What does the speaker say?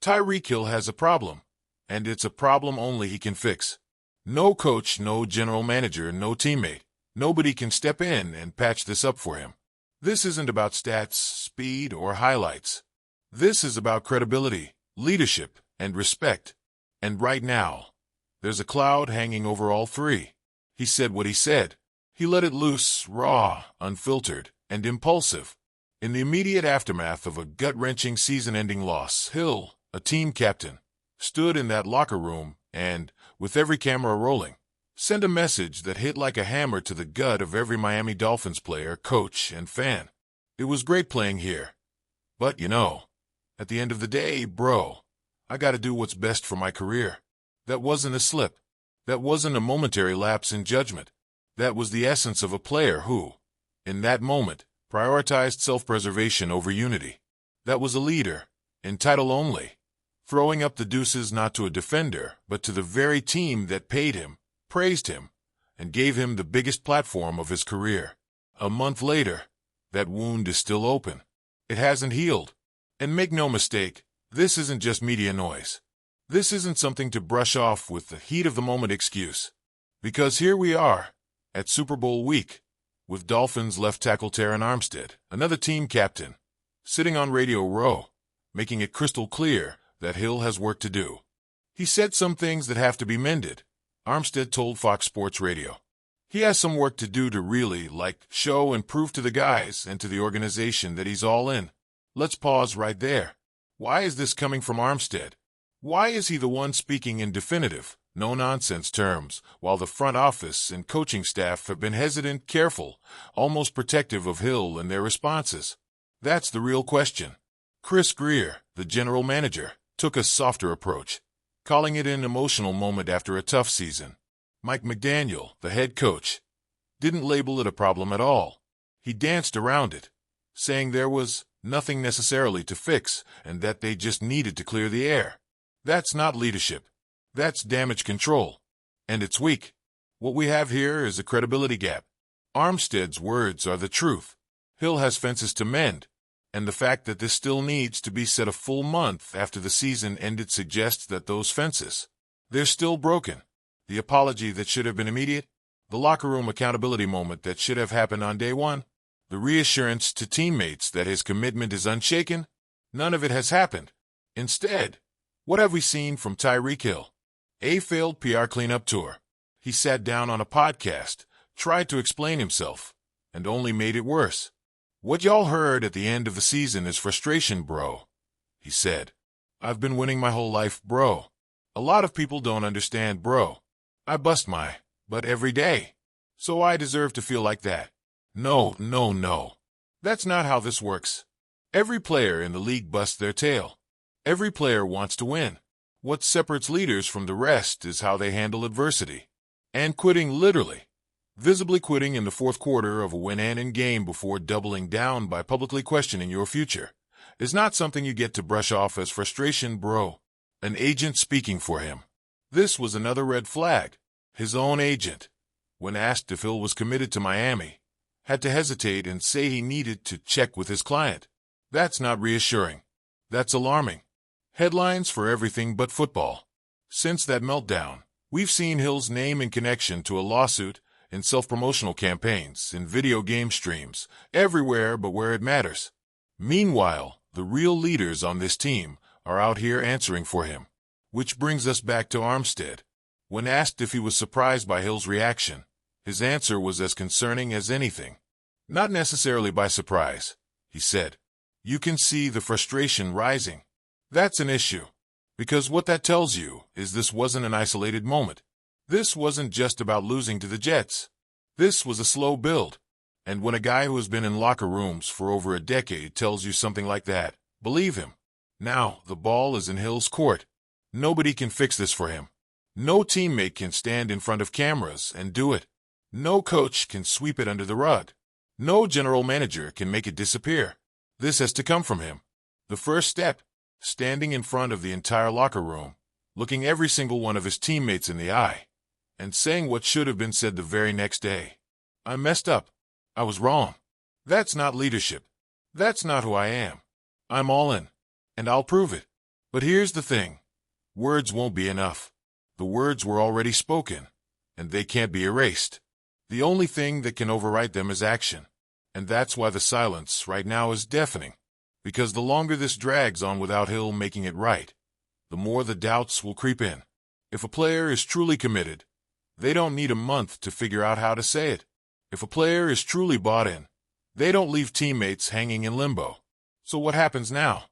Tyreek Hill has a problem, and it's a problem only he can fix. No coach, no general manager, no teammate. Nobody can step in and patch this up for him. This isn't about stats, speed, or highlights. This is about credibility, leadership, and respect. And right now, there's a cloud hanging over all three. He said what he said. He let it loose, raw, unfiltered, and impulsive. In the immediate aftermath of a gut-wrenching season-ending loss, Hill, a team captain, stood in that locker room and, with every camera rolling, sent a message that hit like a hammer to the gut of every Miami Dolphins player, coach, and fan. It was great playing here. But, at the end of the day, bro, I gotta do what's best for my career. That wasn't a slip. That wasn't a momentary lapse in judgment. That was the essence of a player who, in that moment, prioritized self-preservation over unity. That was a leader, in title only, throwing up the deuces not to a defender, but to the very team that paid him, praised him, and gave him the biggest platform of his career. A month later, that wound is still open. It hasn't healed. And make no mistake, this isn't just media noise. This isn't something to brush off with the heat-of-the-moment excuse. Because here we are, at Super Bowl week, with Dolphins left tackle Terron Armstead, another team captain, sitting on Radio Row, making it crystal clear that Hill has work to do. He said some things that have to be mended, Armstead told Fox Sports Radio. He has some work to do to really, show and prove to the guys and to the organization that he's all in. Let's pause right there. Why is this coming from Armstead? Why is he the one speaking in definitive, no-nonsense terms, while the front office and coaching staff have been hesitant, careful, almost protective of Hill and their responses? That's the real question. Chris Greer, the general manager, took a softer approach, calling it an emotional moment after a tough season. Mike McDaniel, the head coach, didn't label it a problem at all. He danced around it, saying there was nothing necessarily to fix and that they just needed to clear the air. That's not leadership. That's damage control. And it's weak. What we have here is a credibility gap. Armstead's words are the truth. Hill has fences to mend. And the fact that this still needs to be said a full month after the season ended suggests that those fences, they're still broken. The apology that should have been immediate, the locker room accountability moment that should have happened on day one, the reassurance to teammates that his commitment is unshaken, none of it has happened. Instead, what have we seen from Tyreek Hill? A failed PR cleanup tour. He sat down on a podcast, tried to explain himself, and only made it worse. What y'all heard at the end of the season is frustration, bro, he said. I've been winning my whole life, bro. A lot of people don't understand, bro. I bust my butt every day. So I deserve to feel like that. No. That's not how this works. Every player in the league busts their tail. Every player wants to win. What separates leaders from the rest is how they handle adversity. And quitting literally. Visibly quitting in the fourth quarter of a win-and game before doubling down by publicly questioning your future is not something you get to brush off as frustration, bro. An agent speaking for him. This was another red flag. His own agent, when asked if Hill was committed to Miami, had to hesitate and say he needed to check with his client. That's not reassuring. That's alarming. Headlines for everything but football. Since that meltdown, we've seen Hill's name in connection to a lawsuit, in self-promotional campaigns, in video game streams, everywhere but where it matters. Meanwhile, the real leaders on this team are out here answering for him. Which brings us back to Armstead. When asked if he was surprised by Hill's reaction, his answer was as concerning as anything. Not necessarily by surprise, he said. You can see the frustration rising. That's an issue. Because what that tells you is this wasn't an isolated moment. This wasn't just about losing to the Jets. This was a slow build. And when a guy who has been in locker rooms for over a decade tells you something like that, believe him. Now, the ball is in Hill's court. Nobody can fix this for him. No teammate can stand in front of cameras and do it. No coach can sweep it under the rug. No general manager can make it disappear. This has to come from him. The first step, standing in front of the entire locker room, looking every single one of his teammates in the eye, and saying what should have been said the very next day. I messed up. I was wrong. That's not leadership. That's not who I am. I'm all in. And I'll prove it. But here's the thing. Words won't be enough. The words were already spoken, and they can't be erased. The only thing that can overwrite them is action. And that's why the silence right now is deafening. Because the longer this drags on without Hill making it right, the more the doubts will creep in. If a player is truly committed, they don't need a month to figure out how to say it. If a player is truly bought in, they don't leave teammates hanging in limbo. So what happens now?